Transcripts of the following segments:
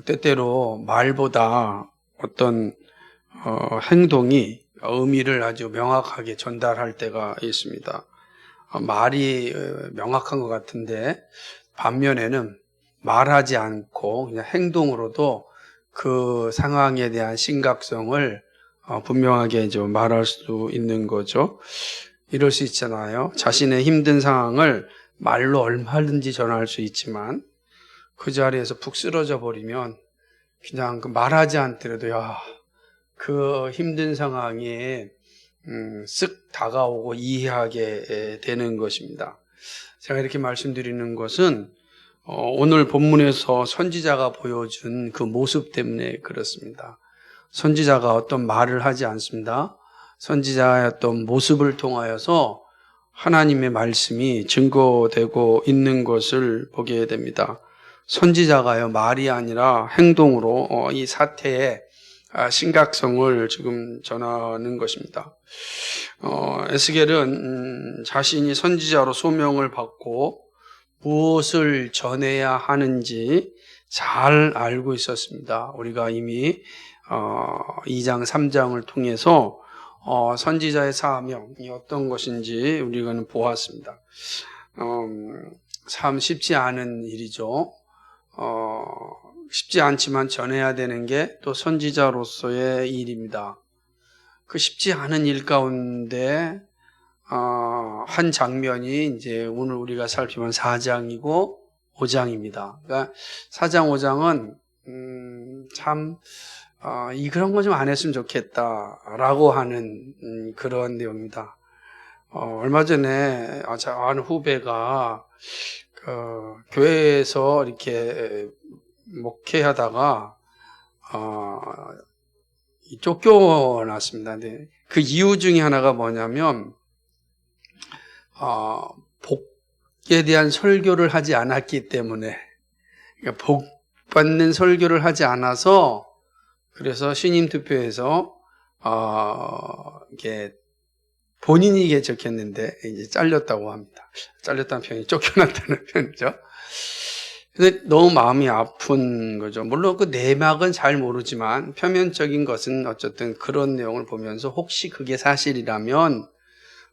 때때로 말보다 어떤 행동이 의미를 아주 명확하게 전달할 때가 있습니다. 말이 명확한 것 같은데 반면에는 말하지 않고 그냥 행동으로도 그 상황에 대한 심각성을 분명하게 좀 말할 수 있는 거죠. 이럴 수 있잖아요. 자신의 힘든 상황을 말로 얼마든지 전할 수 있지만 그 자리에서 푹 쓰러져 버리면 그냥 말하지 않더라도 그 힘든 상황에 쓱 다가오고 이해하게 되는 것입니다. 제가 이렇게 말씀드리는 것은 오늘 본문에서 선지자가 보여준 그 모습 때문에 그렇습니다. 선지자가 어떤 말을 하지 않습니다. 선지자의 어떤 모습을 통하여서 하나님의 말씀이 증거되고 있는 것을 보게 됩니다. 선지자가요, 말이 아니라 행동으로 이 사태의 심각성을 지금 전하는 것입니다. 에스겔은 자신이 선지자로 소명을 받고 무엇을 전해야 하는지 잘 알고 있었습니다. 우리가 이미 2장, 3장을 통해서 선지자의 사명이 어떤 것인지 우리가 보았습니다. 참 쉽지 않은 일이죠. 쉽지 않지만 전해야 되는 게 또 선지자로서의 일입니다. 그 쉽지 않은 일 가운데 한 장면이 이제 오늘 우리가 살피면 4장이고 5장입니다. 그러니까 4장, 5장은 참 그런 거 좀 안 했으면 좋겠다라고 하는 그런 내용입니다. 얼마 전에 아는 후배가 교회에서 이렇게 목회하다가 쫓겨났습니다. 근데 그 이유 중에 하나가 뭐냐면 복에 대한 설교를 하지 않았기 때문에, 그러니까 복 받는 설교를 하지 않아서, 그래서 신임 투표에서 이게 본인이 개척했는데 이제 잘렸다고 합니다. 잘렸다는 표현이 쫓겨났다는 표현이죠. 근데 너무 마음이 아픈 거죠. 물론 그 내막은 잘 모르지만 표면적인 것은 어쨌든 그런 내용을 보면서 혹시 그게 사실이라면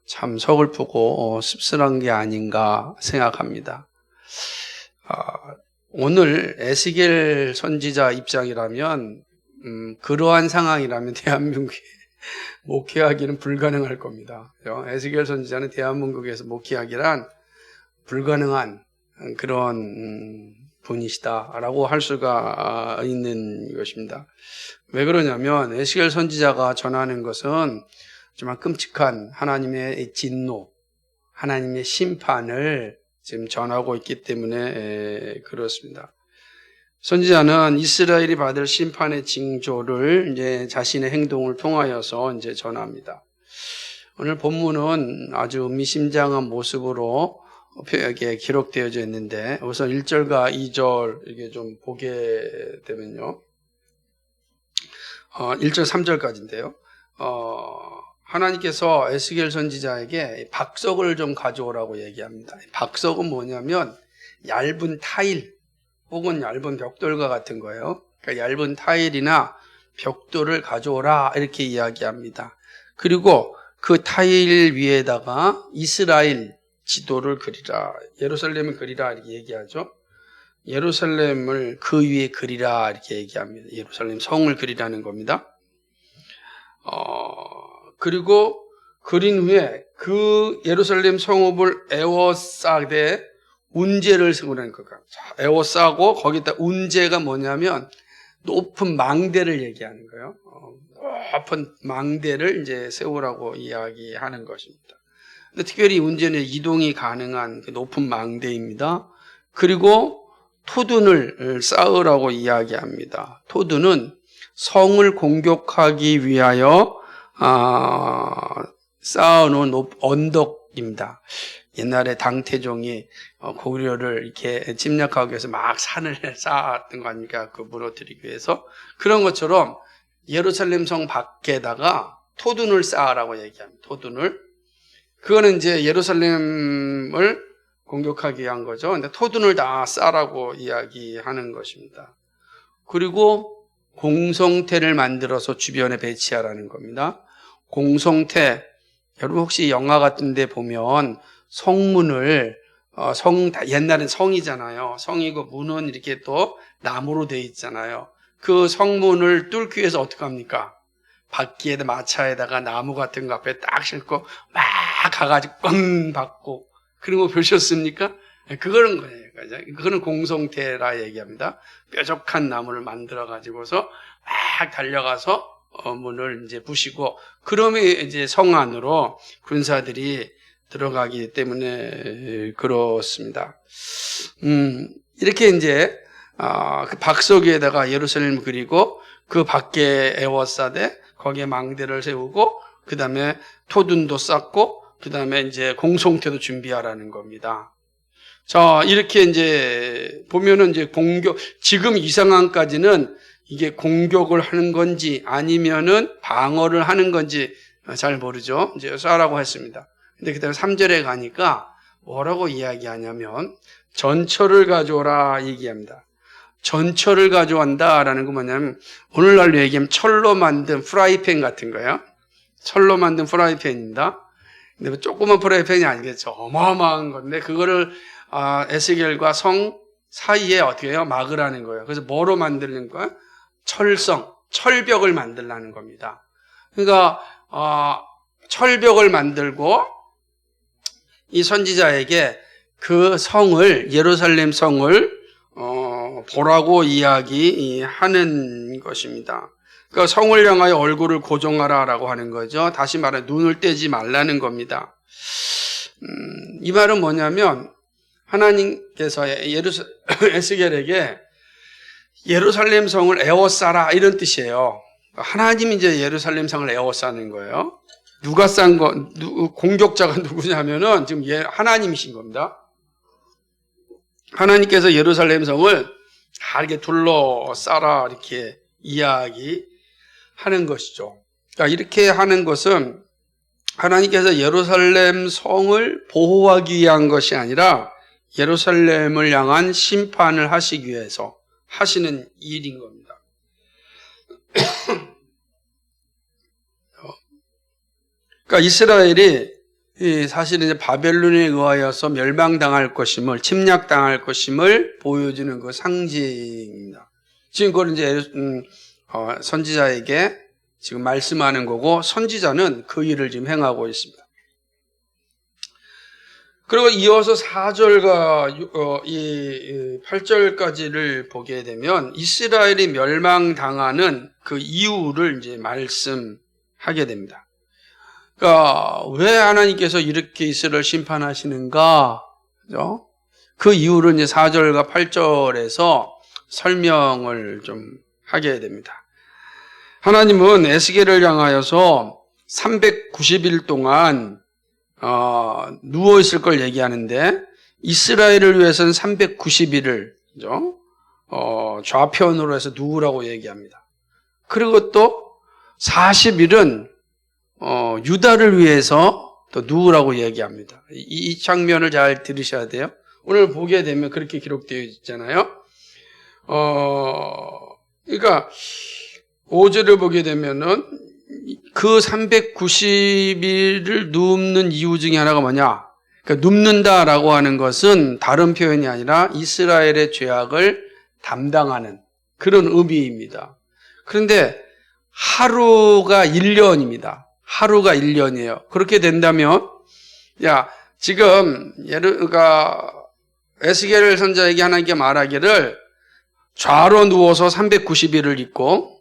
참 서글프고 씁쓸한 게 아닌가 생각합니다. 오늘 에스겔 선지자 입장이라면 그러한 상황이라면 대한민국에 목회하기는 불가능할 겁니다. 에스겔 선지자는 대한민국에서 목회하기란 불가능한 그런 분이시다라고 할 수가 있는 것입니다. 왜 그러냐면 에스겔 선지자가 전하는 것은 정말 끔찍한 하나님의 진노, 하나님의 심판을 지금 전하고 있기 때문에 그렇습니다. 선지자는 이스라엘이 받을 심판의 징조를 이제 자신의 행동을 통하여서 이제 전합니다. 오늘 본문은 아주 의미심장한 모습으로 표에 기록되어져 있는데 우선 1절과 2절 이게 좀 보게 되면요. 1절 3절까지인데요. 하나님께서 에스겔 선지자에게 박석을 좀 가져오라고 얘기합니다. 박석은 뭐냐면 얇은 타일 혹은 얇은 벽돌과 같은 거예요. 그러니까 얇은 타일이나 벽돌을 가져오라 이렇게 이야기합니다. 그리고 그 타일 위에다가 이스라엘 지도를 그리라, 예루살렘을 그리라 이렇게 얘기하죠. 예루살렘을 그 위에 그리라 이렇게 얘기합니다. 예루살렘 성을 그리라는 겁니다. 그리고 그린 후에 그 예루살렘 성읍을 에워싸되 운제를 세우라는 거가. 에워싸고 거기다 운제가 뭐냐면 높은 망대를 얘기하는 거예요. 높은 망대를 이제 세우라고 이야기하는 것입니다. 근데 특별히 운제는 이동이 가능한 그 높은 망대입니다. 그리고 토둔을 쌓으라고 이야기합니다. 토둔은 성을 공격하기 위하여 쌓아놓은 언덕입니다. 옛날에 당태종이 고구려를 이렇게 침략하기 위해서 막 산을 쌓았던 거 아닙니까? 그 무너뜨리기 위해서. 그런 것처럼 예루살렘 성 밖에다가 토둔을 쌓으라고 얘기합니다. 토둔을. 그거는 이제 예루살렘을 공격하기 위한 거죠. 근데 토둔을 다 쌓으라고 이야기하는 것입니다. 그리고 공성태를 만들어서 주변에 배치하라는 겁니다. 공성태, 여러분 혹시 영화 같은 데 보면 성문을 옛날엔 성이잖아요. 성이고 문은 이렇게 또 나무로 돼 있잖아요. 그 성문을 뚫기 위해서 어떻게 합니까? 바퀴에다 마차에다가 나무 같은 거 앞에 딱 싣고 막 가가지고 뻥 받고 그런 거 보셨습니까? 그거는 거예요. 그거는 공성태라 얘기합니다. 뾰족한 나무를 만들어 가지고서 막 달려가서 문을 이제 부시고 그러면 이제 성 안으로 군사들이 들어가기 때문에 그렇습니다. 이렇게 이제 그 박석 위에다가 예루살렘을 그리고 그 밖에 에워싸되 거기에 망대를 세우고 그 다음에 토둔도 쌓고 그 다음에 이제 공성태도 준비하라는 겁니다. 자, 이렇게 이제 보면은 이제 지금 이 상황까지는 이게 공격을 하는 건지 아니면은 방어를 하는 건지 잘 모르죠. 이제 쏴라고 했습니다. 근데 그다음에 3절에 가니까 뭐라고 이야기하냐면 전철을 가져오라 얘기합니다. 전철을 가져온다라는 건 뭐냐면 오늘날로 얘기하면 철로 만든 프라이팬 같은 거예요. 철로 만든 프라이팬입니다. 근데 조그만 프라이팬이 아니겠죠. 어마어마한 건데 그거를 에스겔과 성 사이에 어떻게 해요? 막으라는 거예요. 그래서 뭐로 만드는 거예요? 철벽을 만들라는 겁니다. 그러니까 철벽을 만들고 이 선지자에게 그 성을 예루살렘 성을 보라고 이야기하는 것입니다. 그러니까 성을 향하여 얼굴을 고정하라라고 하는 거죠. 다시 말해 눈을 떼지 말라는 겁니다. 이 말은 뭐냐면 하나님께서 에스겔에게 예루살렘 성을 에워싸라 이런 뜻이에요. 하나님이 이제 예루살렘 성을 에워싸는 거예요. 누가 공격자가 누구냐면은 지금 하나님이신 겁니다. 하나님께서 예루살렘 성을 다 이렇게 둘러싸라 이렇게 이야기하는 것이죠. 그러니까 이렇게 하는 것은 하나님께서 예루살렘 성을 보호하기 위한 것이 아니라 예루살렘을 향한 심판을 하시기 위해서 하시는 일인 겁니다. 그러니까 이스라엘이 사실은 이제 바벨론에 의하여서 멸망당할 것임을, 침략당할 것임을 보여주는 그 상징입니다. 지금 그걸 이제 선지자에게 지금 말씀하는 거고, 선지자는 그 일을 지금 행하고 있습니다. 그리고 이어서 4절과 8절까지를 보게 되면 이스라엘이 멸망당하는 그 이유를 이제 말씀하게 됩니다. 그러니까 왜 하나님께서 이렇게 이스라엘을 심판하시는가? 그죠? 그 이유를 이제 4절과 8절에서 설명을 좀 하게 됩니다. 하나님은 에스겔을 향하여서 390일 동안 누워 있을 걸 얘기하는데 이스라엘을 위해서는 390일을 그죠? 좌편으로 해서 누우라고 얘기합니다. 그리고 또 40일은 유다를 위해서 또 누우라고 얘기합니다. 이 장면을 잘 들으셔야 돼요. 오늘 보게 되면 그렇게 기록되어 있잖아요. 그러니까 5절을 보게 되면은 그 390일을 눕는 이유 중에 하나가 뭐냐? 그러니까 눕는다라고 하는 것은 다른 표현이 아니라 이스라엘의 죄악을 담당하는 그런 의미입니다. 그런데 하루가 1년입니다. 하루가 1년이에요. 그렇게 된다면, 지금, 그러니까, 에스겔 선지자에게 하나님께 말하기를 좌로 누워서 390일을 있고,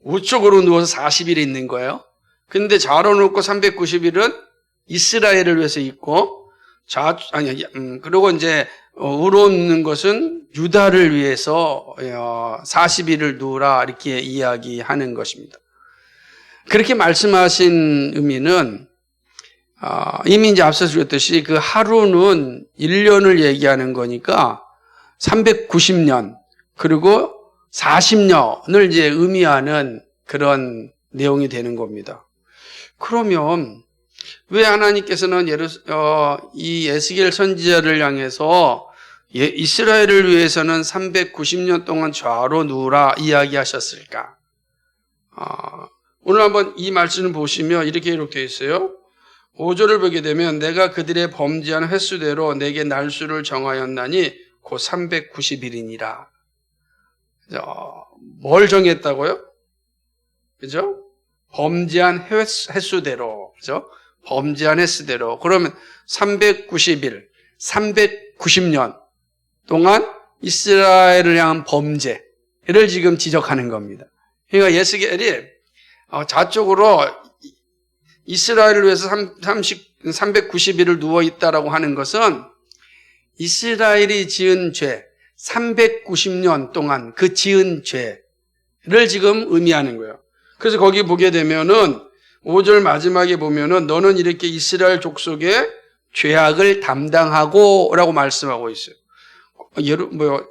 우측으로 누워서 40일 있는 거예요. 근데 좌로 누워 390일은 이스라엘을 위해서 있고, 그리고 이제, 우로 눕는 것은 유다를 위해서 40일을 누우라, 이렇게 이야기하는 것입니다. 그렇게 말씀하신 의미는 이미 이제 앞서서 그랬듯이 그 하루는 1년을 얘기하는 거니까 390년 그리고 40년을 이제 의미하는 그런 내용이 되는 겁니다. 그러면 왜 하나님께서는 이 에스겔 선지자를 향해서 이스라엘을 위해서는 390년 동안 좌로 누우라 이야기하셨을까? 오늘 한번 이 말씀을 보시면 이렇게 기록되어 있어요. 5절을 보게 되면 내가 그들의 범죄한 횟수대로 내게 날수를 정하였나니 곧 390일이니라. 뭘 정했다고요? 그죠? 범죄한 횟수대로. 그죠? 범죄한 횟수대로. 그러면 390일, 390년 동안 이스라엘을 향한 범죄를 지금 지적하는 겁니다. 그러니까 예스겔이 자쪽으로 이스라엘을 위해서 390일을 누워있다라고 하는 것은 이스라엘이 지은 죄, 390년 동안 그 지은 죄를 지금 의미하는 거예요. 그래서 거기 보게 되면은 5절 마지막에 보면은 너는 이렇게 이스라엘 족속의 죄악을 담당하고 라고 말씀하고 있어요.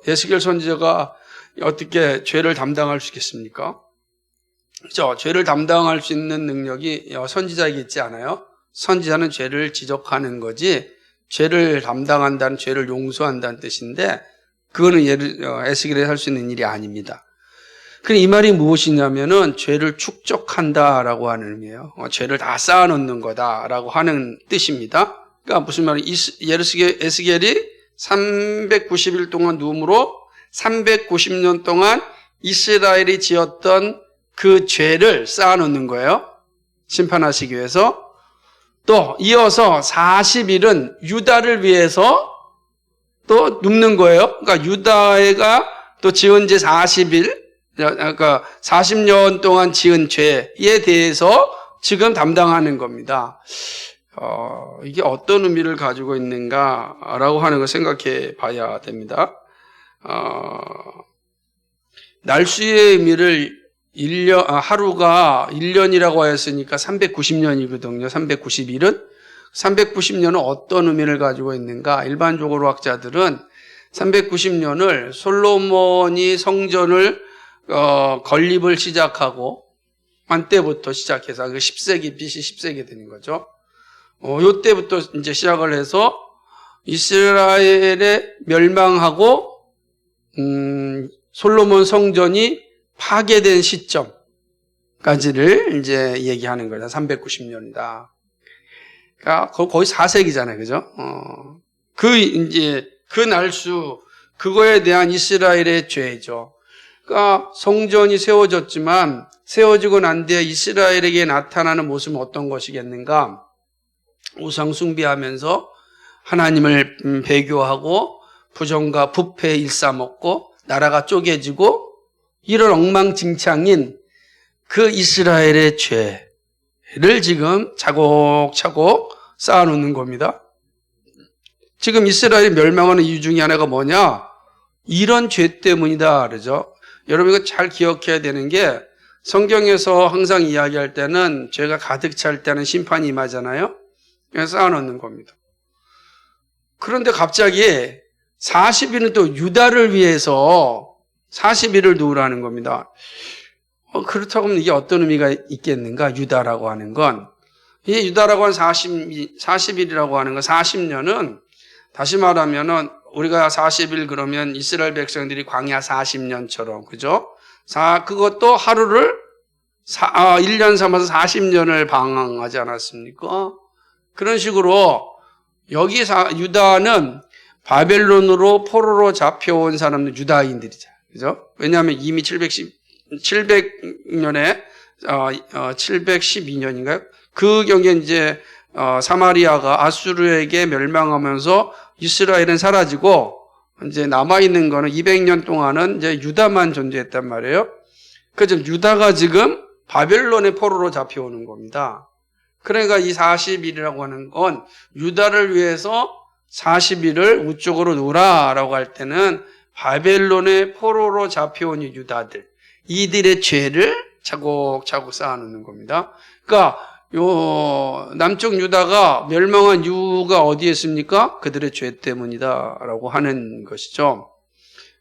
에스겔 선지자가 어떻게 죄를 담당할 수 있겠습니까? 그렇죠? 죄를 담당할 수 있는 능력이 선지자에게 있지 않아요? 선지자는 죄를 지적하는 거지 죄를 담당한다는, 죄를 용서한다는 뜻인데 그거는 에스겔이 할 수 있는 일이 아닙니다. 그럼 이 말이 무엇이냐면은 죄를 축적한다라고 하는 의미예요. 죄를 다 쌓아놓는 거다라고 하는 뜻입니다. 그러니까 무슨 말이에요? 에스겔이 390일 동안 누움으로 390년 동안 이스라엘이 지었던 그 죄를 쌓아놓는 거예요. 심판하시기 위해서. 또 이어서 40일은 유다를 위해서 또 눕는 거예요. 그러니까 유다가 또 지은 지 40일, 그러니까 40년 동안 지은 죄에 대해서 지금 담당하는 겁니다. 이게 어떤 의미를 가지고 있는가라고 하는 걸 생각해 봐야 됩니다. 날수의 의미를 하루가 1년이라고 하였으니까 390년이거든요. 390일은. 390년은 어떤 의미를 가지고 있는가? 일반적으로 학자들은 390년을 솔로몬이 성전을 건립을 시작하고 한 때부터 시작해서 그 10세기, BC 10세기 되는 거죠. 요때부터 이제 시작을 해서 이스라엘에 멸망하고 솔로몬 성전이 파괴된 시점까지를 이제 얘기하는 거다. 390년이다. 그러니까 거의 4세기잖아요. 그죠? 그 날수, 그거에 대한 이스라엘의 죄죠. 그러니까 성전이 세워졌지만 세워지고 난 뒤에 이스라엘에게 나타나는 모습은 어떤 것이겠는가? 우상 숭배하면서 하나님을 배교하고 부정과 부패에 일싸먹고 나라가 쪼개지고 이런 엉망진창인 그 이스라엘의 죄를 지금 차곡차곡 쌓아놓는 겁니다. 지금 이스라엘이 멸망하는 이유 중에 하나가 뭐냐? 이런 죄 때문이다 그러죠. 여러분 이거 잘 기억해야 되는 게 성경에서 항상 이야기할 때는 죄가 가득 찰 때는 심판이 임하잖아요. 그래서 쌓아놓는 겁니다. 그런데 갑자기 40일은 또 유다를 위해서 40일을 누우라는 겁니다. 그렇다고 하면 이게 어떤 의미가 있겠는가? 유다라고 하는 건. 이 유다라고 하는 40일이라고 하는 건 40년은 다시 말하면은 우리가 40일 그러면 이스라엘 백성들이 광야 40년처럼, 그죠? 그것도 하루를 1년 삼아서 40년을 방황하지 않았습니까? 그런 식으로 여기 유다는 바벨론으로 포로로 잡혀온 사람들 유다인들이죠. 그죠? 왜냐하면 이미 700년에 712년인가요? 그 경에 이제 사마리아가 아수르에게 멸망하면서 이스라엘은 사라지고 이제 남아 있는 거는 200년 동안은 이제 유다만 존재했단 말이에요. 그래서 유다가 지금 바벨론의 포로로 잡혀오는 겁니다. 그러니까 이 40일이라고 하는 건 유다를 위해서 40일을 우쪽으로 누라라고 할 때는 바벨론의 포로로 잡혀온 유다들, 이들의 죄를 차곡차곡 쌓아놓는 겁니다. 그러니까 남쪽 유다가 멸망한 이유가 어디에 있습니까? 그들의 죄 때문이다라고 하는 것이죠.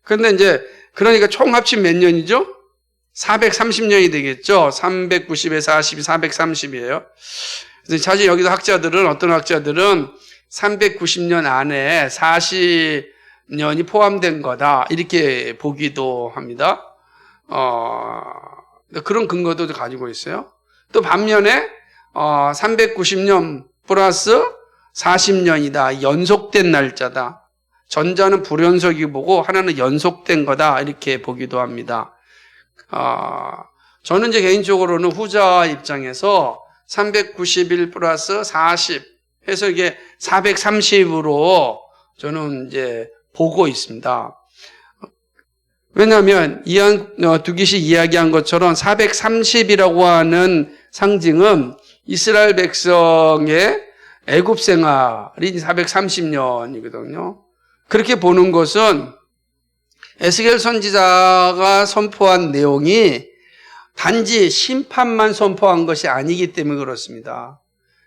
그런데 이제 그러니까 총 합친 몇 년이죠? 430년이 되겠죠. 390에 40이 430이에요. 사실 여기서 어떤 학자들은 390년 안에 년이 포함된 거다 이렇게 보기도 합니다. 그런 근거도 가지고 있어요. 또 반면에 390년 플러스 40년이다. 연속된 날짜다. 전자는 불연속이고 하나는 연속된 거다. 이렇게 보기도 합니다. 저는 이제 개인적으로는 후자 입장에서 391 플러스 40 해서 이게 430으로 저는 이제 보고 있습니다. 왜냐하면 두기시 이야기한 것처럼 430이라고 하는 상징은 이스라엘 백성의 애굽 생활이 430년이거든요. 그렇게 보는 것은 에스겔 선지자가 선포한 내용이 단지 심판만 선포한 것이 아니기 때문에 그렇습니다.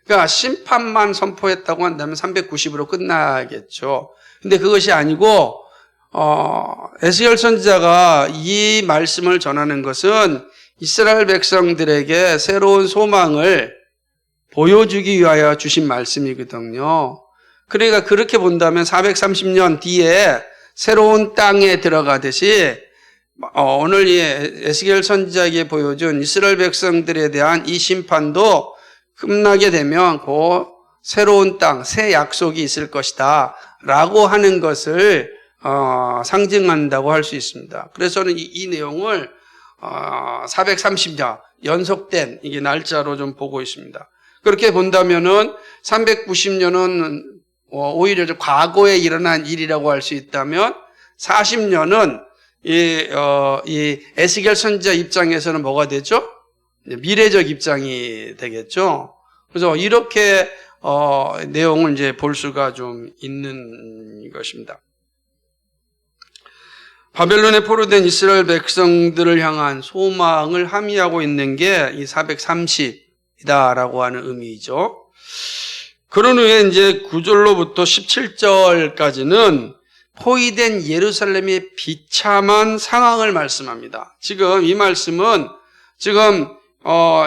그러니까 심판만 선포했다고 한다면 390으로 끝나겠죠. 근데 그것이 아니고 에스겔 선지자가 이 말씀을 전하는 것은 이스라엘 백성들에게 새로운 소망을 보여주기 위하여 주신 말씀이거든요. 그러니까 그렇게 본다면 430년 뒤에 새로운 땅에 들어가듯이 오늘 이 에스겔 선지자에게 보여준 이스라엘 백성들에 대한 이 심판도 끝나게 되면 그 새로운 땅, 새 약속이 있을 것이다 라고 하는 것을 상징한다고 할 수 있습니다. 그래서 저는 이 내용을 430년 연속된 이게 날짜로 좀 보고 있습니다. 그렇게 본다면은 390년은 오히려 좀 과거에 일어난 일이라고 할 수 있다면 40년은 이 에스겔 선지자 입장에서는 뭐가 되죠? 미래적 입장이 되겠죠. 그래서 이렇게 내용을 이제 볼 수가 좀 있는 것입니다. 바벨론에 포로된 이스라엘 백성들을 향한 소망을 함의하고 있는 게 이 430이다라고 하는 의미죠. 그런 후에 이제 9절로부터 17절까지는 포위된 예루살렘의 비참한 상황을 말씀합니다. 지금 이 말씀은 지금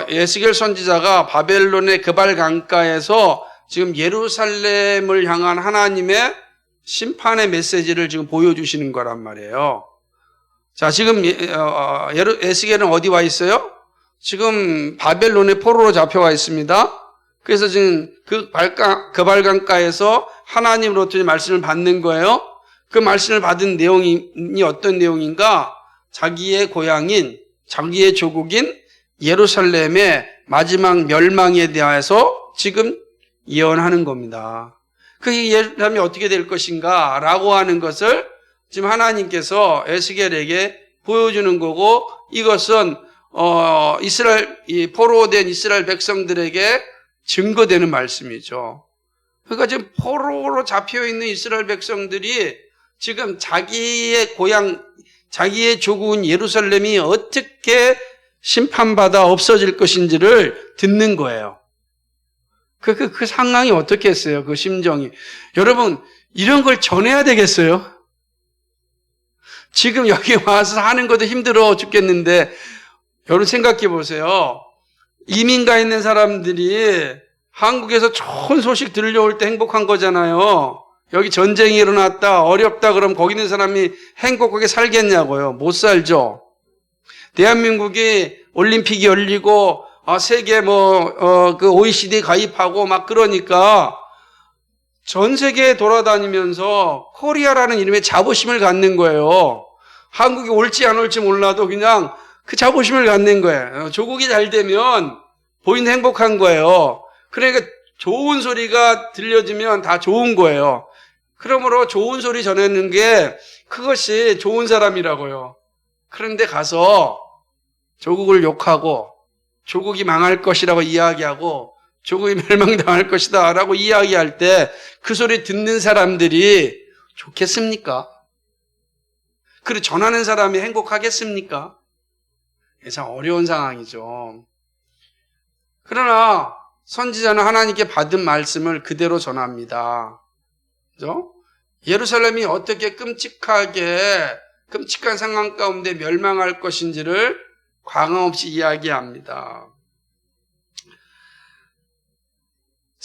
에스겔 선지자가 바벨론의 그발 강가에서 지금 예루살렘을 향한 하나님의 심판의 메시지를 지금 보여주시는 거란 말이에요. 자, 지금 에스겔은 어디 와 있어요? 지금 바벨론의 포로로 잡혀와 있습니다. 그래서 지금 그 발강가에서 하나님으로부터 말씀을 받는 거예요. 그 말씀을 받은 내용이 어떤 내용인가? 자기의 고향인, 자기의 조국인 예루살렘의 마지막 멸망에 대해서 지금 예언하는 겁니다. 그 예루살렘이 어떻게 될 것인가 라고 하는 것을 지금 하나님께서 에스겔에게 보여주는 거고, 이것은 이 포로된 이스라엘 백성들에게 증거되는 말씀이죠. 그러니까 지금 포로로 잡혀있는 이스라엘 백성들이 지금 자기의 고향, 자기의 조국인 예루살렘이 어떻게 심판받아 없어질 것인지를 듣는 거예요. 그 상황이 어떻게 했어요? 그 심정이. 여러분, 이런 걸 전해야 되겠어요? 지금 여기 와서 하는 것도 힘들어 죽겠는데, 여러분 생각해 보세요. 이민가 있는 사람들이 한국에서 좋은 소식 들려올 때 행복한 거잖아요. 여기 전쟁이 일어났다, 어렵다, 그럼 거기 있는 사람이 행복하게 살겠냐고요? 못 살죠. 대한민국이 올림픽이 열리고, 세계 그 OECD 가입하고 막 그러니까 전 세계에 돌아다니면서 코리아라는 이름의 자부심을 갖는 거예요. 한국이 올지 안 올지 몰라도 그냥 그 자부심을 갖는 거예요. 조국이 잘 되면 본인 행복한 거예요. 그러니까 좋은 소리가 들려지면 다 좋은 거예요. 그러므로 좋은 소리 전하는 게 그것이 좋은 사람이라고요. 그런데 가서 조국을 욕하고 조국이 망할 것이라고 이야기하고 조국이 멸망당할 것이다 라고 이야기할 때 그 소리 듣는 사람들이 좋겠습니까? 그리고 전하는 사람이 행복하겠습니까? 참 어려운 상황이죠. 그러나 선지자는 하나님께 받은 말씀을 그대로 전합니다. 그죠? 예루살렘이 어떻게 끔찍한 상황 가운데 멸망할 것인지를 광함없이 이야기합니다.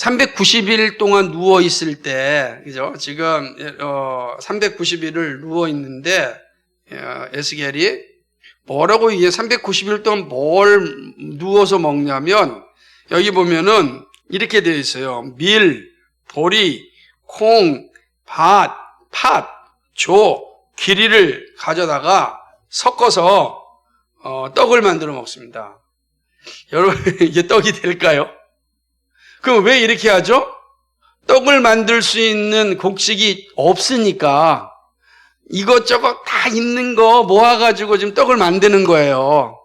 390일 동안 누워 있을 때, 그죠? 지금 390일을 누워 있는데 에스겔이 뭐라고 이게 390일 동안 뭘 누워서 먹냐면 여기 보면은 이렇게 되어 있어요. 밀, 보리, 콩, 팥, 조, 귀리를 가져다가 섞어서 떡을 만들어 먹습니다. 여러분, 이게 떡이 될까요? 그럼 왜 이렇게 하죠? 떡을 만들 수 있는 곡식이 없으니까 이것저것 다 있는 거 모아가지고 지금 떡을 만드는 거예요.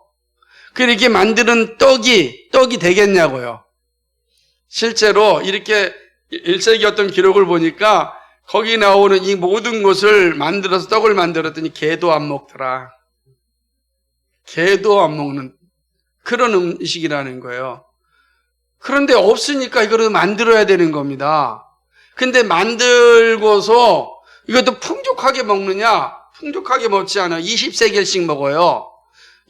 그렇게 만드는 떡이 되겠냐고요. 실제로 이렇게 1세기 어떤 기록을 보니까 거기 나오는 이 모든 것을 만들어서 떡을 만들었더니 개도 안 먹더라. 개도 안 먹는 그런 음식이라는 거예요. 그런데 없으니까 이거를 만들어야 되는 겁니다. 근데 만들고서 이것도 풍족하게 먹느냐? 풍족하게 먹지 않아요. 20세겔씩 먹어요.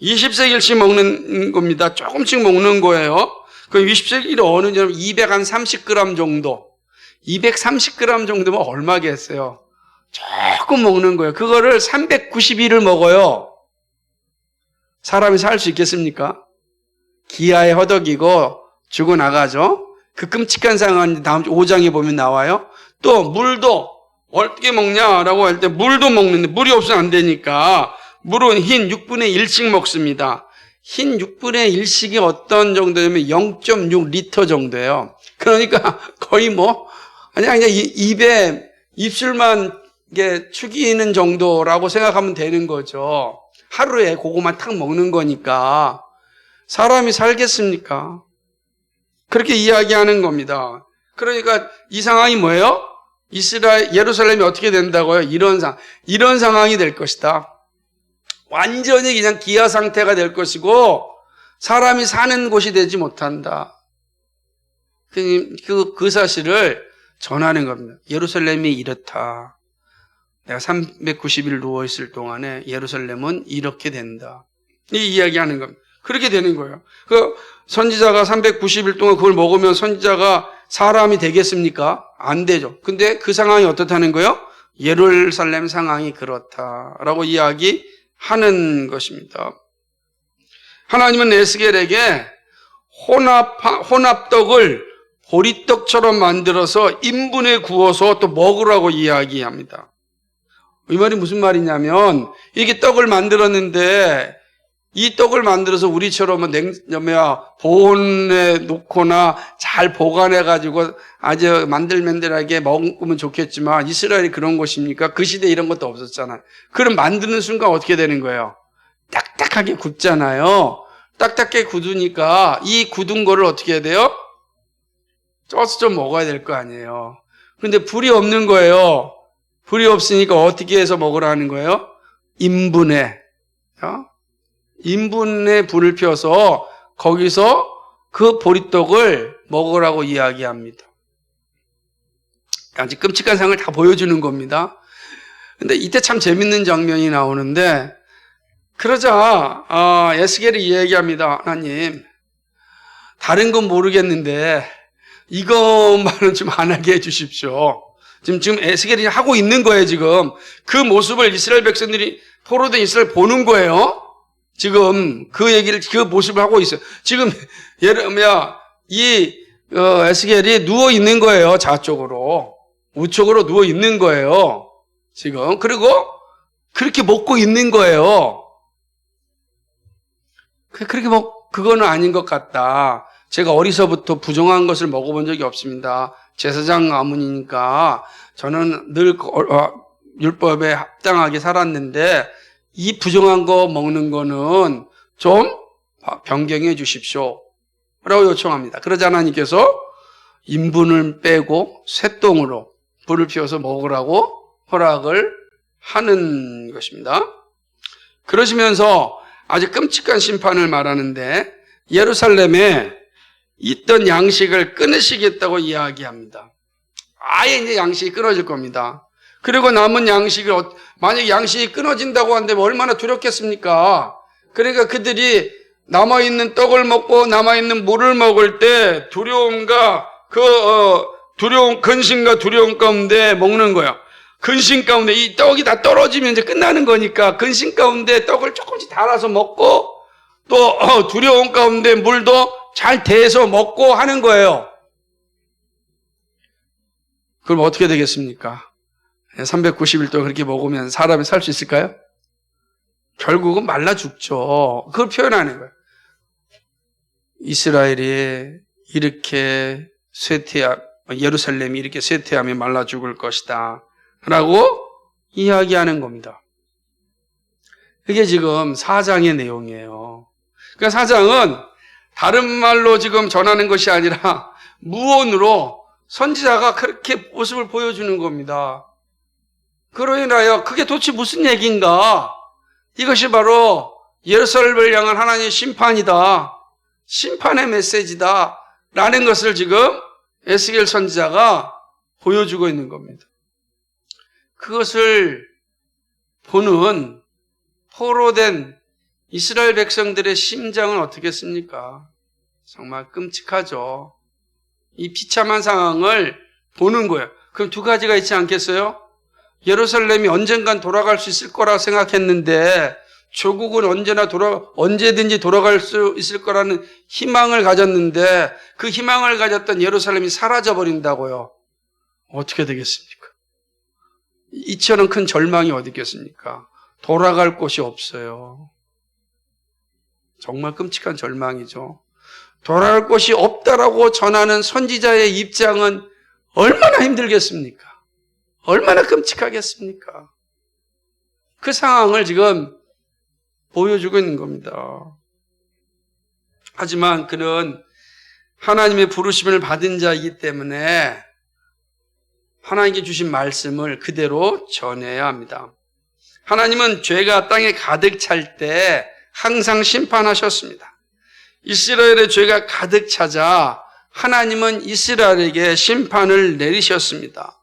20세겔씩 먹는 겁니다. 조금씩 먹는 거예요. 그 20세겔이 어느 정도 230g 정도. 230g 정도면 얼마겠어요? 조금 먹는 거예요. 그거를 390일을 먹어요. 사람이 살 수 있겠습니까? 기아에 허덕이고 죽어나가죠. 그 끔찍한 상황이 다음 5장에 보면 나와요. 또 물도 어떻게 먹냐라고 할 때 물도 먹는데 물이 없으면 안 되니까 물은 흰 6분의 1씩 먹습니다. 흰 6분의 1씩이 어떤 정도냐면 0.6리터 정도예요. 그러니까 거의 그냥 입에 입술만 이게 축이는 정도라고 생각하면 되는 거죠. 하루에 그거만 탁 먹는 거니까 사람이 살겠습니까? 그렇게 이야기하는 겁니다. 그러니까 이 상황이 뭐예요? 예루살렘이 어떻게 된다고요? 이런 상황이 될 것이다. 완전히 그냥 기아 상태가 될 것이고 사람이 사는 곳이 되지 못한다. 그 사실을 전하는 겁니다. 예루살렘이 이렇다. 내가 390일 누워있을 동안에 예루살렘은 이렇게 된다. 이 이야기하는 겁니다. 그렇게 되는 거예요. 그 선지자가 390일 동안 그걸 먹으면 선지자가 사람이 되겠습니까? 안 되죠. 근데 그 상황이 어떻다는 거예요? 예루살렘 상황이 그렇다라고 이야기하는 것입니다. 하나님은 에스겔에게 혼합떡을 보리떡처럼 만들어서 인분에 구워서 또 먹으라고 이야기합니다. 이 말이 무슨 말이냐면 이렇게 떡을 만들었는데 이 떡을 만들어서 우리처럼 보온에 놓거나 잘 보관해가지고 아주 만들만들하게 먹으면 좋겠지만 이스라엘이 그런 것입니까? 그 시대에 이런 것도 없었잖아요. 그럼 만드는 순간 어떻게 되는 거예요? 딱딱하게 굳잖아요. 딱딱하게 굳으니까 이 굳은 거를 어떻게 해야 돼요? 쪄서 좀 먹어야 될 거 아니에요. 근데 불이 없는 거예요. 불이 없으니까 어떻게 해서 먹으라는 거예요? 인분에 불을 펴서 거기서 그 보리떡을 먹으라고 이야기합니다. 아주 끔찍한 상을 다 보여주는 겁니다. 근데 이때 참 재밌는 장면이 나오는데 그러자 에스겔이 이야기합니다. 하나님, 다른 건 모르겠는데 이것만은 좀 안 하게 해주십시오. 지금 에스겔이 하고 있는 거예요. 지금 그 모습을 이스라엘 백성들이 포로된 이스라엘 보는 거예요. 지금 그 모습을 하고 있어요. 지금 에스겔이 누워 있는 거예요. 좌쪽으로, 우측으로 누워 있는 거예요. 지금 그리고 그렇게 먹고 있는 거예요. 그렇게 그거는 아닌 것 같다. 제가 어리서부터 부정한 것을 먹어본 적이 없습니다. 제사장 가문이니까 저는 늘 율법에 합당하게 살았는데 이 부정한 거 먹는 거는 좀 변경해 주십시오 라고 요청합니다. 그러자 하나님께서 인분을 빼고 쇠똥으로 불을 피워서 먹으라고 허락을 하는 것입니다. 그러시면서 아주 끔찍한 심판을 말하는데 예루살렘에 있던 양식을 끊으시겠다고 이야기합니다. 아예 이제 양식이 끊어질 겁니다. 그리고 남은 양식을 만약에 양식이 끊어진다고 하는데 얼마나 두렵겠습니까? 그러니까 그들이 남아있는 떡을 먹고 남아있는 물을 먹을 때 두려움과 근심과 두려움 가운데 먹는 거야. 근심 가운데 이 떡이 다 떨어지면 이제 끝나는 거니까 근심 가운데 떡을 조금씩 달아서 먹고 또 두려움 가운데 물도 잘 대서 먹고 하는 거예요. 그럼 어떻게 되겠습니까? 390일 동안 그렇게 먹으면 사람이 살 수 있을까요? 결국은 말라 죽죠. 그걸 표현하는 거예요. 이스라엘이 이렇게 예루살렘이 이렇게 쇠퇴하며 말라 죽을 것이다 라고 이야기하는 겁니다. 그게 지금 4장의 내용이에요. 그러니까 4장은 다른 말로 지금 전하는 것이 아니라 무언으로 선지자가 그렇게 모습을 보여주는 겁니다. 그로 인하여 그게 도대체 무슨 얘기인가? 이것이 바로 예루살렘을 향한 하나님의 심판이다. 심판의 메시지다. 라는 것을 지금 에스겔 선지자가 보여주고 있는 겁니다. 그것을 보는 포로된 이스라엘 백성들의 심정은 어떻겠습니까? 정말 끔찍하죠. 이 비참한 상황을 보는 거예요. 그럼 두 가지가 있지 않겠어요? 예루살렘이 언젠간 돌아갈 수 있을 거라 생각했는데 조국은 언제든지 돌아갈 수 있을 거라는 희망을 가졌는데 그 희망을 가졌던 예루살렘이 사라져버린다고요. 어떻게 되겠습니까? 이처럼 큰 절망이 어디 있겠습니까? 돌아갈 곳이 없어요. 정말 끔찍한 절망이죠. 돌아갈 곳이 없다라고 전하는 선지자의 입장은 얼마나 힘들겠습니까? 얼마나 끔찍하겠습니까? 그 상황을 지금 보여주고 있는 겁니다. 하지만 그는 하나님의 부르심을 받은 자이기 때문에 하나님께 주신 말씀을 그대로 전해야 합니다. 하나님은 죄가 땅에 가득 찰 때 항상 심판하셨습니다. 이스라엘의 죄가 가득 차자 하나님은 이스라엘에게 심판을 내리셨습니다.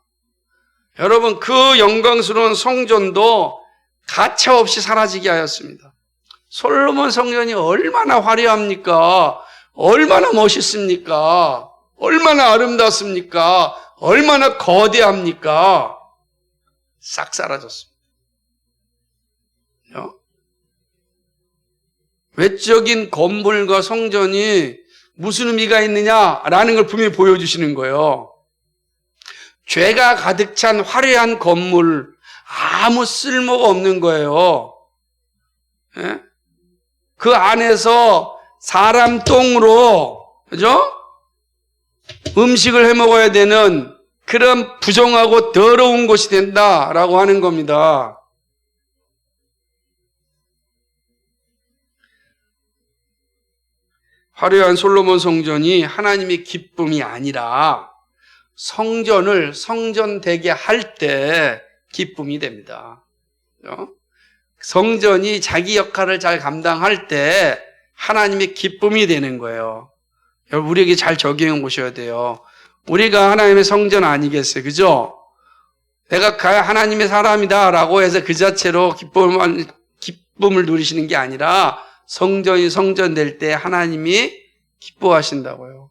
여러분, 그 영광스러운 성전도 가차없이 사라지게 하였습니다. 솔로몬 성전이 얼마나 화려합니까? 얼마나 멋있습니까? 얼마나 아름답습니까? 얼마나 거대합니까? 싹 사라졌습니다. 외적인 건물과 성전이 무슨 의미가 있느냐라는 걸 분명히 보여주시는 거예요. 죄가 가득 찬 화려한 건물, 아무 쓸모가 없는 거예요. 예? 그 안에서 사람 똥으로, 그죠? 음식을 해 먹어야 되는 그런 부정하고 더러운 곳이 된다라고 하는 겁니다. 화려한 솔로몬 성전이 하나님의 기쁨이 아니라 성전을 성전되게 할 때 기쁨이 됩니다. 성전이 자기 역할을 잘 감당할 때 하나님의 기쁨이 되는 거예요. 여러분, 우리에게 잘 적용해 보셔야 돼요. 우리가 하나님의 성전 아니겠어요? 그죠? 내가 하나님의 사람이다 라고 해서 그 자체로 기쁨을 누리시는 게 아니라 성전이 성전될 때 하나님이 기뻐하신다고요.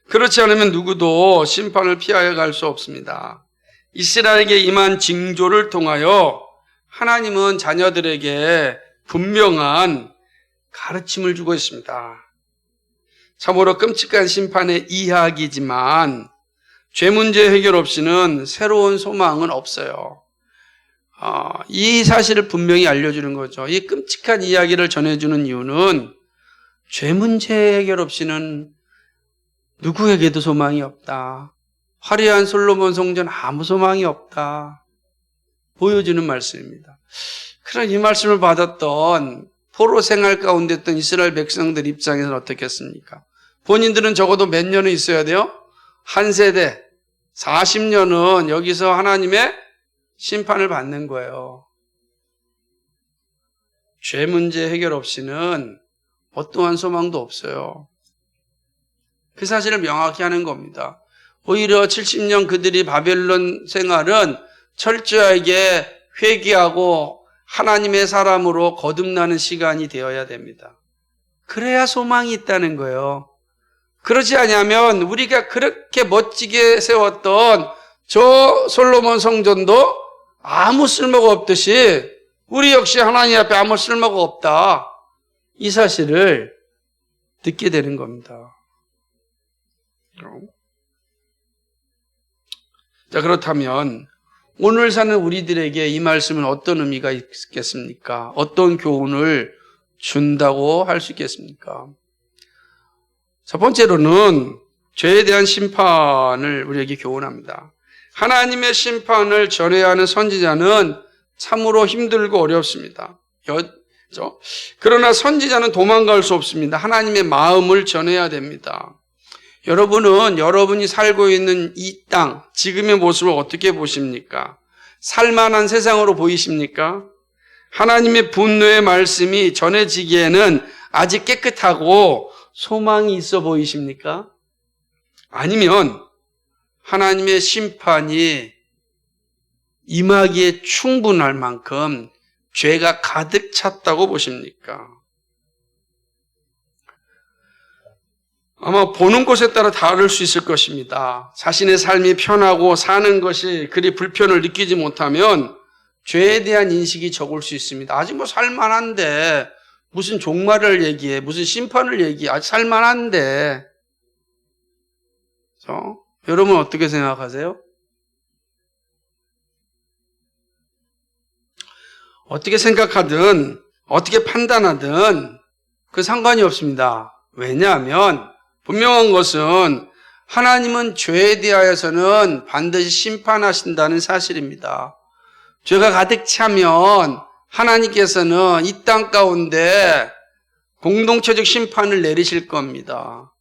그렇지 않으면 누구도 심판을 피하여 갈 수 없습니다. 이스라엘에게 임한 징조를 통하여 하나님은 자녀들에게 분명한 가르침을 주고 있습니다. 참으로 끔찍한 심판의 이야기지만 죄 문제 해결 없이는 새로운 소망은 없어요. 이 사실을 분명히 알려주는 거죠. 이 끔찍한 이야기를 전해주는 이유는 죄 문제 해결 없이는 누구에게도 소망이 없다. 화려한 솔로몬 성전 아무 소망이 없다. 보여주는 말씀입니다. 그런 이 말씀을 받았던 포로 생활 가운데 있던 이스라엘 백성들 입장에서는 어떻겠습니까? 본인들은 적어도 몇 년은 있어야 돼요? 한 세대, 40년은 여기서 하나님의 심판을 받는 거예요. 죄 문제 해결 없이는 어떠한 소망도 없어요. 그 사실을 명확히 하는 겁니다. 오히려 70년 그들이 바벨론 생활은 철저하게 회개하고 하나님의 사람으로 거듭나는 시간이 되어야 됩니다. 그래야 소망이 있다는 거예요. 그러지 않으면 우리가 그렇게 멋지게 세웠던 저 솔로몬 성전도 아무 쓸모가 없듯이 우리 역시 하나님 앞에 아무 쓸모가 없다. 이 사실을 듣게 되는 겁니다. 자, 그렇다면 오늘 사는 우리들에게 이 말씀은 어떤 의미가 있겠습니까? 어떤 교훈을 준다고 할 수 있겠습니까? 첫 번째로는 죄에 대한 심판을 우리에게 교훈합니다. 하나님의 심판을 전해야 하는 선지자는 참으로 힘들고 어렵습니다. 그러나 선지자는 도망갈 수 없습니다. 하나님의 마음을 전해야 됩니다. 여러분은 여러분이 살고 있는 이 땅, 지금의 모습을 어떻게 보십니까? 살만한 세상으로 보이십니까? 하나님의 분노의 말씀이 전해지기에는 아직 깨끗하고 소망이 있어 보이십니까? 아니면 하나님의 심판이 임하기에 충분할 만큼 죄가 가득 찼다고 보십니까? 아마 보는 곳에 따라 다를 수 있을 것입니다. 자신의 삶이 편하고 사는 것이 그리 불편을 느끼지 못하면 죄에 대한 인식이 적을 수 있습니다. 아직 뭐 살만한데 무슨 종말을 얘기해, 무슨 심판을 얘기해, 아직 살만한데. 여러분 어떻게 생각하세요? 어떻게 생각하든 어떻게 판단하든 그 상관이 없습니다. 왜냐하면 분명한 것은 하나님은 죄에 대하여서는 반드시 심판하신다는 사실입니다. 죄가 가득 차면 하나님께서는 이 땅 가운데 공동체적 심판을 내리실 겁니다.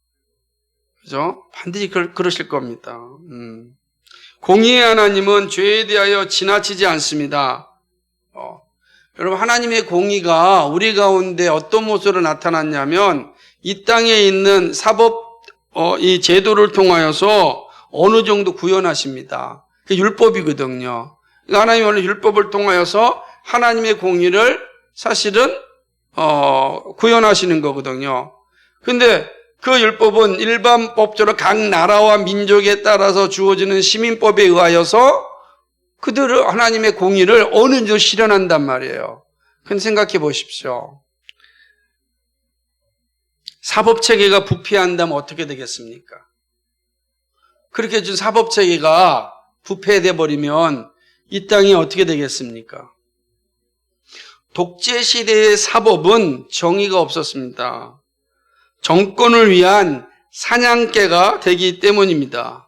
그죠? 반드시 그러실 겁니다. 공의의 하나님은 죄에 대하여 지나치지 않습니다. 여러분, 하나님의 공의가 우리 가운데 어떤 모습으로 나타났냐면 이 땅에 있는 사법 이 제도를 통하여서 어느 정도 구현하십니다. 그게 율법이거든요. 그러니까 하나님이 오늘 율법을 통하여서 하나님의 공의를 사실은 구현하시는 거거든요. 근데 그 율법은 일반 법적으로 각 나라와 민족에 따라서 주어지는 시민법에 의하여서 그들을 하나님의 공의를 어느 정도 실현한단 말이에요. 근데 생각해 보십시오. 사법체계가 부패한다면 어떻게 되겠습니까? 그렇게 준 사법체계가 부패돼 버리면 이 땅이 어떻게 되겠습니까? 독재시대의 사법은 정의가 없었습니다. 정권을 위한 사냥개가 되기 때문입니다.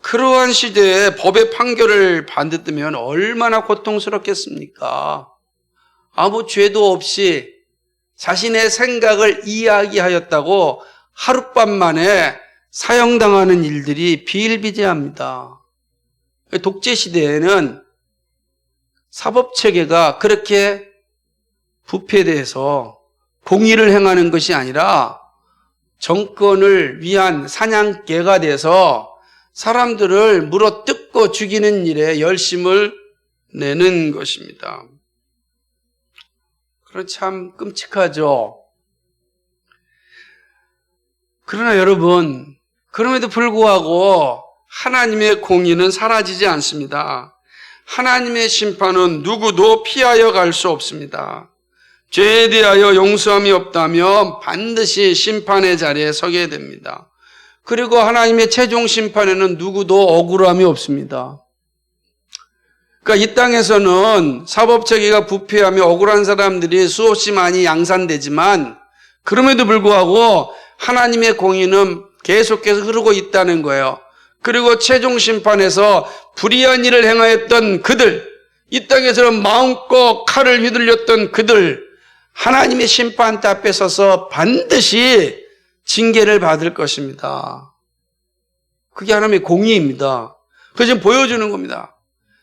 그러한 시대에 법의 판결을 받으면 얼마나 고통스럽겠습니까? 아무 죄도 없이 자신의 생각을 이야기하였다고 하룻밤 만에 사형당하는 일들이 비일비재합니다. 독재시대에는 사법체계가 그렇게 부패돼서 공의를 행하는 것이 아니라 정권을 위한 사냥개가 돼서 사람들을 물어뜯고 죽이는 일에 열심을 내는 것입니다. 그럼 참 끔찍하죠. 그러나 여러분, 그럼에도 불구하고 하나님의 공의는 사라지지 않습니다. 하나님의 심판은 누구도 피하여 갈 수 없습니다. 죄에 대하여 용서함이 없다면 반드시 심판의 자리에 서게 됩니다. 그리고 하나님의 최종 심판에는 누구도 억울함이 없습니다. 그러니까 이 땅에서는 사법체계가 부패하며 억울한 사람들이 수없이 많이 양산되지만 그럼에도 불구하고 하나님의 공의는 계속해서 흐르고 있다는 거예요. 그리고 최종 심판에서 불의한 일을 행하였던 그들, 이 땅에서는 마음껏 칼을 휘둘렸던 그들, 하나님의 심판대 앞에 서서 반드시 징계를 받을 것입니다. 그게 하나님의 공의입니다. 그거 지금 보여주는 겁니다.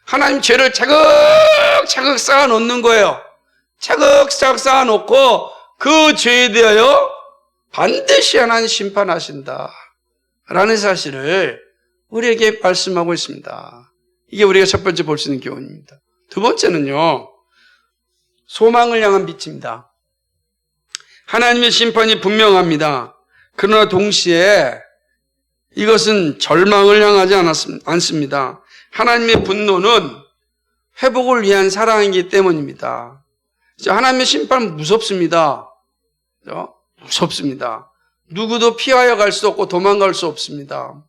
하나님 죄를 차곡차곡 쌓아놓는 거예요. 차곡차곡 쌓아놓고 그 죄에 대하여 반드시 하나님 심판하신다 라는 사실을 우리에게 말씀하고 있습니다. 이게 우리가 첫 번째 볼 수 있는 교훈입니다. 두 번째는요, 소망을 향한 빛입니다. 하나님의 심판이 분명합니다. 그러나 동시에 이것은 절망을 향하지 않습니다. 하나님의 분노는 회복을 위한 사랑이기 때문입니다. 하나님의 심판은 무섭습니다. 무섭습니다. 누구도 피하여 갈 수 없고 도망갈 수 없습니다.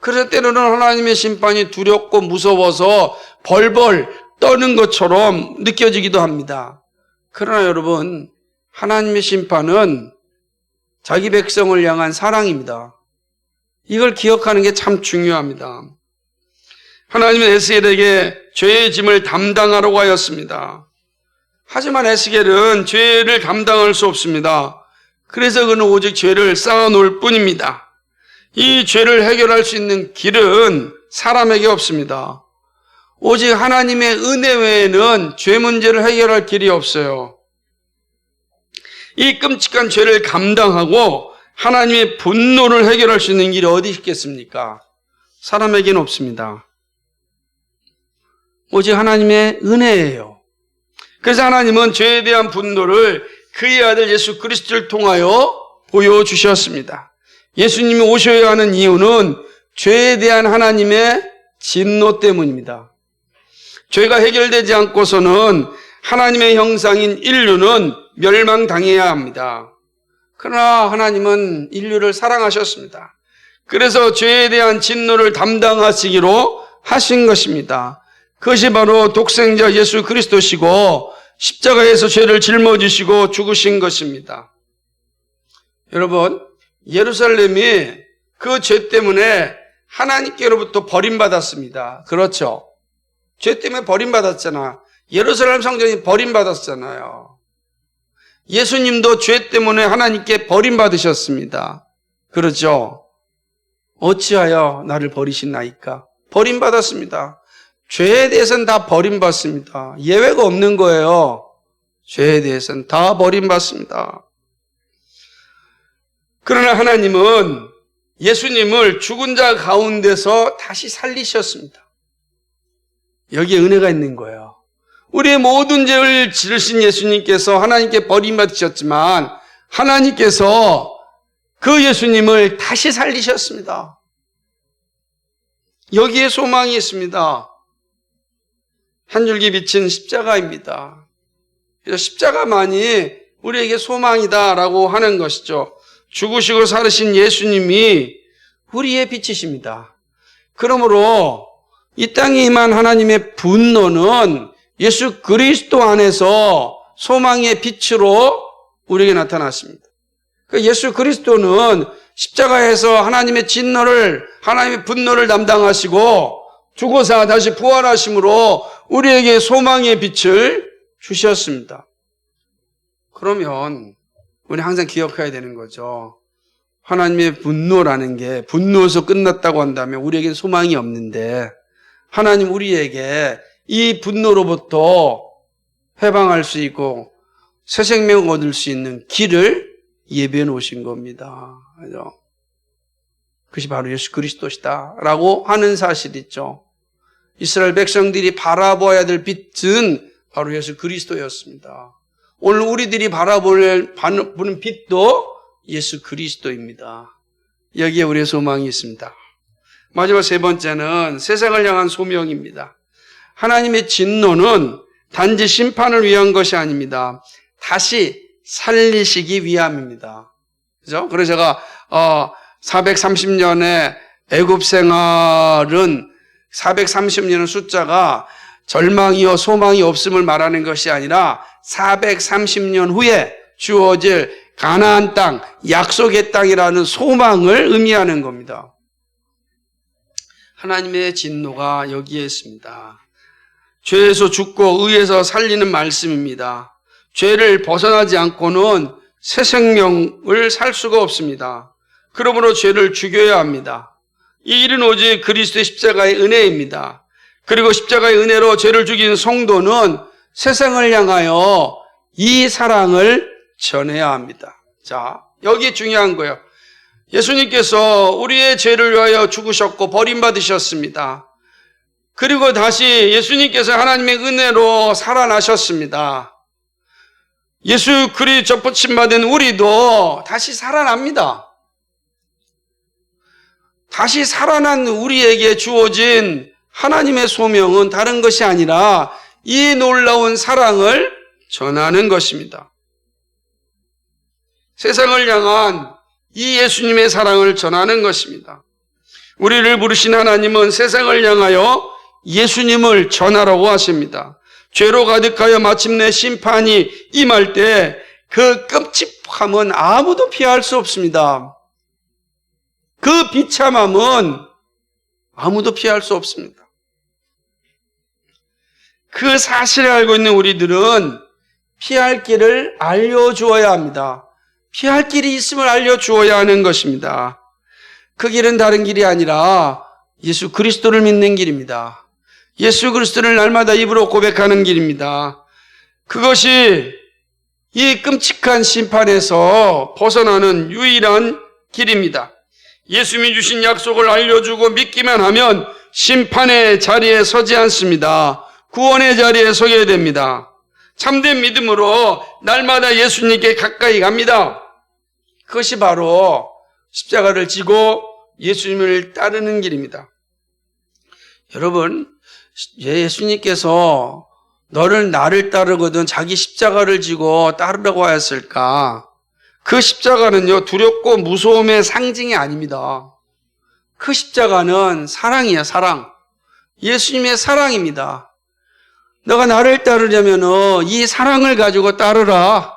그래서 때로는 하나님의 심판이 두렵고 무서워서 벌벌 떠는 것처럼 느껴지기도 합니다. 그러나 여러분, 하나님의 심판은 자기 백성을 향한 사랑입니다. 이걸 기억하는 게 참 중요합니다. 하나님은 에스겔에게 죄의 짐을 담당하라고 하였습니다. 하지만 에스겔은 죄를 감당할 수 없습니다. 그래서 그는 오직 죄를 쌓아놓을 뿐입니다. 이 죄를 해결할 수 있는 길은 사람에게 없습니다. 오직 하나님의 은혜 외에는 죄 문제를 해결할 길이 없어요. 이 끔찍한 죄를 감당하고 하나님의 분노를 해결할 수 있는 길이 어디 있겠습니까? 사람에게는 없습니다. 오직 하나님의 은혜예요. 그래서 하나님은 죄에 대한 분노를 그의 아들 예수 그리스도를 통하여 보여주셨습니다. 예수님이 오셔야 하는 이유는 죄에 대한 하나님의 진노 때문입니다. 죄가 해결되지 않고서는 하나님의 형상인 인류는 멸망당해야 합니다. 그러나 하나님은 인류를 사랑하셨습니다. 그래서 죄에 대한 진노를 담당하시기로 하신 것입니다. 그것이 바로 독생자 예수 그리스도시고 십자가에서 죄를 짊어지시고 죽으신 것입니다. 여러분, 예루살렘이 그 죄 때문에 하나님께로부터 버림받았습니다. 그렇죠? 죄 때문에 버림받았잖아. 예루살렘 성전이 버림받았잖아요. 예수님도 죄 때문에 하나님께 버림받으셨습니다. 그렇죠? 어찌하여 나를 버리시나이까? 버림받았습니다. 죄에 대해서는 다 버림받습니다. 예외가 없는 거예요. 죄에 대해서는 다 버림받습니다. 그러나 하나님은 예수님을 죽은 자 가운데서 다시 살리셨습니다. 여기에 은혜가 있는 거예요. 우리의 모든 죄를 지르신 예수님께서 하나님께 버림받으셨지만 하나님께서 그 예수님을 다시 살리셨습니다. 여기에 소망이 있습니다. 한 줄기 빛은 십자가입니다. 그래서 십자가만이 우리에게 소망이다라고 하는 것이죠. 죽으시고 살으신 예수님이 우리의 빛이십니다. 그러므로 이 땅에 임한 하나님의 분노는 예수 그리스도 안에서 소망의 빛으로 우리에게 나타났습니다. 예수 그리스도는 십자가에서 하나님의 진노를, 하나님의 분노를 담당하시고 죽어서 다시 부활하심으로 우리에게 소망의 빛을 주셨습니다. 그러면 우리 항상 기억해야 되는 거죠. 하나님의 분노라는 게 분노에서 끝났다고 한다면 우리에겐 소망이 없는데 하나님 우리에게 이 분노로부터 해방할 수 있고 새 생명을 얻을 수 있는 길을 예비해 놓으신 겁니다. 그죠? 그것이 바로 예수 그리스도시다 라고 하는 사실이죠. 이스라엘 백성들이 바라보아야 될 빛은 바로 예수 그리스도였습니다. 오늘 우리들이 바라보는 빛도 예수 그리스도입니다. 여기에 우리의 소망이 있습니다. 마지막 세 번째는 세상을 향한 소명입니다. 하나님의 진노는 단지 심판을 위한 것이 아닙니다. 다시 살리시기 위함입니다. 그죠? 그래서 제가 430년의 애굽 생활은 430년의 숫자가 절망이요 소망이 없음을 말하는 것이 아니라 430년 후에 주어질 가나안 땅, 약속의 땅이라는 소망을 의미하는 겁니다. 하나님의 진노가 여기에 있습니다. 죄에서 죽고 의에서 살리는 말씀입니다. 죄를 벗어나지 않고는 새 생명을 살 수가 없습니다. 그러므로 죄를 죽여야 합니다. 이 일은 오직 그리스도의 십자가의 은혜입니다. 그리고 십자가의 은혜로 죄를 죽인 성도는 세상을 향하여 이 사랑을 전해야 합니다. 자, 여기 중요한 거예요. 예수님께서 우리의 죄를 위하여 죽으셨고 버림받으셨습니다. 그리고 다시 예수님께서 하나님의 은혜로 살아나셨습니다. 예수 그리스도 접붙임 받은 우리도 다시 살아납니다. 다시 살아난 우리에게 주어진 하나님의 소명은 다른 것이 아니라 이 놀라운 사랑을 전하는 것입니다. 세상을 향한 이 예수님의 사랑을 전하는 것입니다. 우리를 부르신 하나님은 세상을 향하여 예수님을 전하라고 하십니다. 죄로 가득하여 마침내 심판이 임할 때 그 끔찍함은 아무도 피할 수 없습니다. 그 비참함은 아무도 피할 수 없습니다. 그 사실을 알고 있는 우리들은 피할 길을 알려주어야 합니다. 피할 길이 있음을 알려주어야 하는 것입니다. 그 길은 다른 길이 아니라 예수 그리스도를 믿는 길입니다. 예수 그리스도를 날마다 입으로 고백하는 길입니다. 그것이 이 끔찍한 심판에서 벗어나는 유일한 길입니다. 예수님이 주신 약속을 알려주고 믿기만 하면 심판의 자리에 서지 않습니다. 구원의 자리에 서게 됩니다. 참된 믿음으로 날마다 예수님께 가까이 갑니다. 그것이 바로 십자가를 지고 예수님을 따르는 길입니다. 여러분, 예수님께서 너를 나를 따르거든 자기 십자가를 지고 따르라고 하였을까? 그 십자가는요, 두렵고 무서움의 상징이 아닙니다. 그 십자가는 사랑이에요, 사랑. 예수님의 사랑입니다. 너가 나를 따르려면 이 사랑을 가지고 따르라.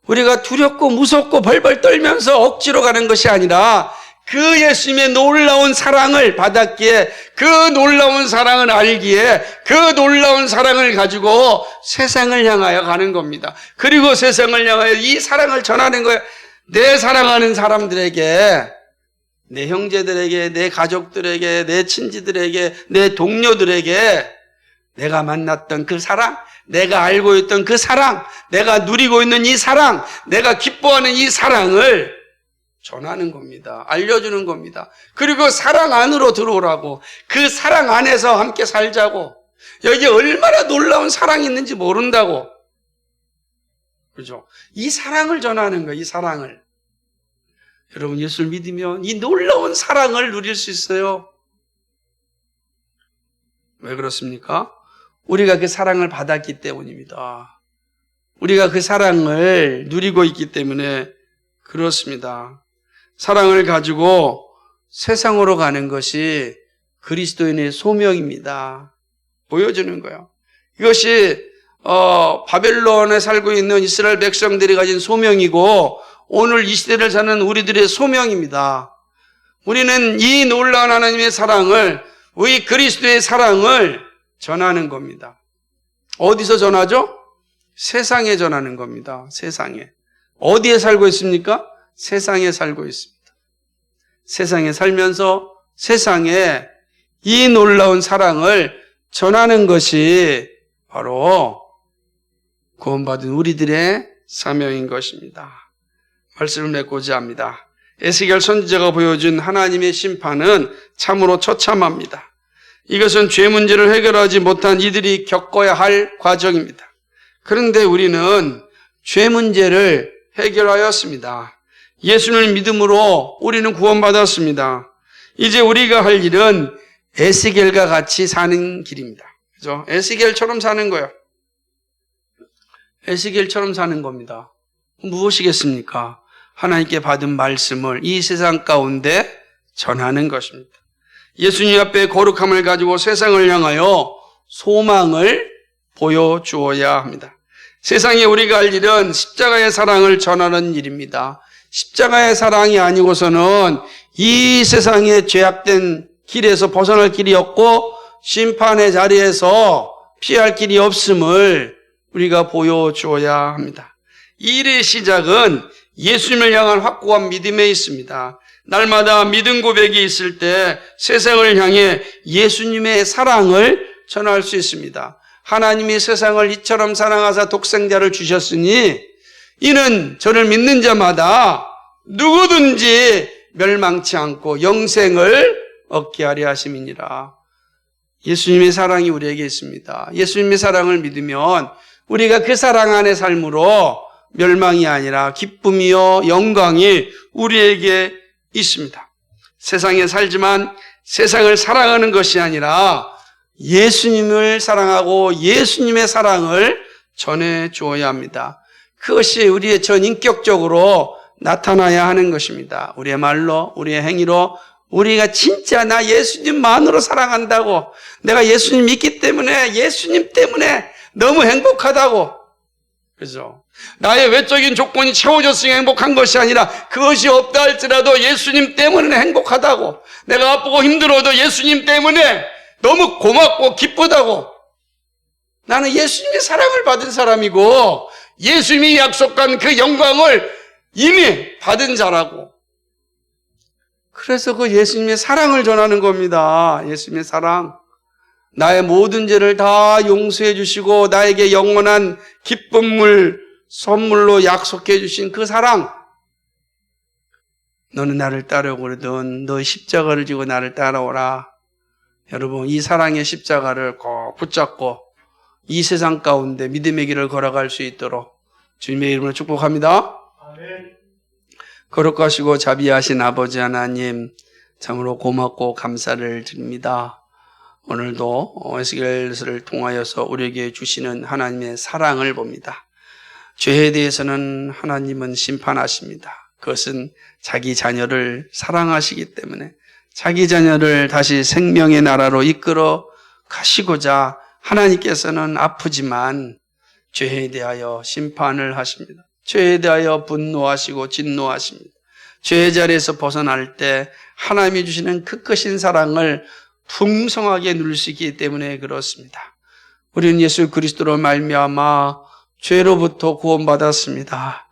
우리가 두렵고 무섭고 벌벌 떨면서 억지로 가는 것이 아니라 그 예수님의 놀라운 사랑을 받았기에, 그 놀라운 사랑을 알기에, 그 놀라운 사랑을 가지고 세상을 향하여 가는 겁니다. 그리고 세상을 향하여 이 사랑을 전하는 거예요. 내 사랑하는 사람들에게, 내 형제들에게, 내 가족들에게, 내 친지들에게, 내 동료들에게 내가 만났던 그 사랑, 내가 알고 있던 그 사랑, 내가 누리고 있는 이 사랑, 내가 기뻐하는 이 사랑을 전하는 겁니다. 알려주는 겁니다. 그리고 사랑 안으로 들어오라고, 그 사랑 안에서 함께 살자고, 여기 얼마나 놀라운 사랑이 있는지 모른다고. 그죠? 이 사랑을 전하는 거예요, 이 사랑을. 여러분, 예수를 믿으면 이 놀라운 사랑을 누릴 수 있어요. 왜 그렇습니까? 우리가 그 사랑을 받았기 때문입니다. 우리가 그 사랑을 누리고 있기 때문에 그렇습니다. 사랑을 가지고 세상으로 가는 것이 그리스도인의 소명입니다. 보여주는 거예요. 이것이 바벨론에 살고 있는 이스라엘 백성들이 가진 소명이고 오늘 이 시대를 사는 우리들의 소명입니다. 우리는 이 놀라운 하나님의 사랑을, 우리 그리스도의 사랑을 전하는 겁니다. 어디서 전하죠? 세상에 전하는 겁니다. 세상에. 어디에 살고 있습니까? 세상에 살고 있습니다. 세상에 살면서 세상에 이 놀라운 사랑을 전하는 것이 바로 구원받은 우리들의 사명인 것입니다. 말씀을 맺고자 합니다. 에스겔 선지자가 보여준 하나님의 심판은 참으로 처참합니다. 이것은 죄 문제를 해결하지 못한 이들이 겪어야 할 과정입니다. 그런데 우리는 죄 문제를 해결하였습니다. 예수님을 믿음으로 우리는 구원받았습니다. 이제 우리가 할 일은 에스겔과 같이 사는 길입니다. 그죠? 에스겔처럼 사는 거예요. 에스겔처럼 사는 겁니다. 무엇이겠습니까? 하나님께 받은 말씀을 이 세상 가운데 전하는 것입니다. 예수님 앞에 거룩함을 가지고 세상을 향하여 소망을 보여주어야 합니다. 세상에 우리가 할 일은 십자가의 사랑을 전하는 일입니다. 십자가의 사랑이 아니고서는 이 세상의 죄악된 길에서 벗어날 길이 없고 심판의 자리에서 피할 길이 없음을 우리가 보여주어야 합니다. 이 일의 시작은 예수님을 향한 확고한 믿음에 있습니다. 날마다 믿음 고백이 있을 때 세상을 향해 예수님의 사랑을 전할 수 있습니다. 하나님이 세상을 이처럼 사랑하사 독생자를 주셨으니 이는 저를 믿는 자마다 누구든지 멸망치 않고 영생을 얻게 하려 하심이니라. 예수님의 사랑이 우리에게 있습니다. 예수님의 사랑을 믿으면 우리가 그 사랑 안의 삶으로 멸망이 아니라 기쁨이요 영광이 우리에게 있습니다. 세상에 살지만 세상을 사랑하는 것이 아니라 예수님을 사랑하고 예수님의 사랑을 전해 주어야 합니다. 그것이 우리의 전인격적으로 나타나야 하는 것입니다. 우리의 말로, 우리의 행위로 우리가 진짜 나 예수님만으로 사랑한다고, 내가 예수님 믿기 때문에, 예수님 때문에 너무 행복하다고. 그죠? 나의 외적인 조건이 채워졌으니 행복한 것이 아니라 그것이 없다 할지라도 예수님 때문에 행복하다고. 내가 아프고 힘들어도 예수님 때문에 너무 고맙고 기쁘다고. 나는 예수님의 사랑을 받은 사람이고 예수님이 약속한 그 영광을 이미 받은 자라고. 그래서 그 예수님의 사랑을 전하는 겁니다. 예수님의 사랑. 나의 모든 죄를 다 용서해 주시고 나에게 영원한 기쁨을 선물로 약속해 주신 그 사랑. 너는 나를 따르고 그러든 너의 십자가를 지고 나를 따라오라. 여러분, 이 사랑의 십자가를 꼭 붙잡고 이 세상 가운데 믿음의 길을 걸어갈 수 있도록 주님의 이름으로 축복합니다. 아멘. 거룩하시고 자비하신 아버지 하나님, 참으로 고맙고 감사를 드립니다. 오늘도 에스겔서를 통하여서 우리에게 주시는 하나님의 사랑을 봅니다. 죄에 대해서는 하나님은 심판하십니다. 그것은 자기 자녀를 사랑하시기 때문에 자기 자녀를 다시 생명의 나라로 이끌어 가시고자 하나님께서는 아프지만 죄에 대하여 심판을 하십니다. 죄에 대하여 분노하시고 진노하십니다. 죄의 자리에서 벗어날 때 하나님이 주시는 그 크신 사랑을 풍성하게 누릴 수 있기 때문에 그렇습니다. 우리는 예수 그리스도로 말미암아 죄로부터 구원받았습니다.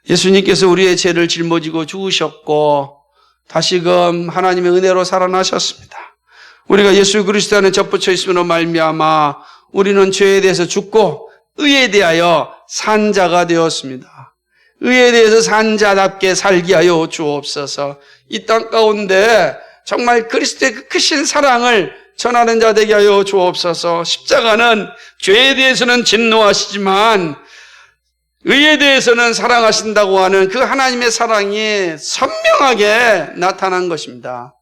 예수님께서 우리의 죄를 짊어지고 죽으셨고 다시금 하나님의 은혜로 살아나셨습니다. 우리가 예수 그리스도 안에 접붙여 있음으로 말미암아 우리는 죄에 대해서 죽고 의에 대하여 산 자가 되었습니다. 의에 대해서 산 자답게 살게 하여 주옵소서. 이 땅 가운데 정말 그리스도의 그 크신 사랑을 전하는 자 되게 하여 주옵소서. 십자가는 죄에 대해서는 진노하시지만 의에 대해서는 사랑하신다고 하는 그 하나님의 사랑이 선명하게 나타난 것입니다.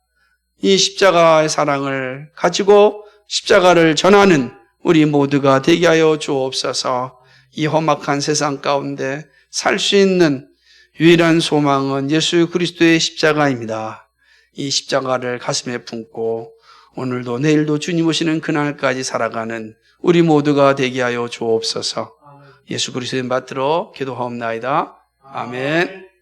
이 십자가의 사랑을 가지고 십자가를 전하는 우리 모두가 되게 하여 주옵소서. 이 험악한 세상 가운데 살 수 있는 유일한 소망은 예수 그리스도의 십자가입니다. 이 십자가를 가슴에 품고 오늘도 내일도 주님 오시는 그날까지 살아가는 우리 모두가 되게 하여 주옵소서. 예수 그리스도의 받들어 기도하옵나이다. 아멘.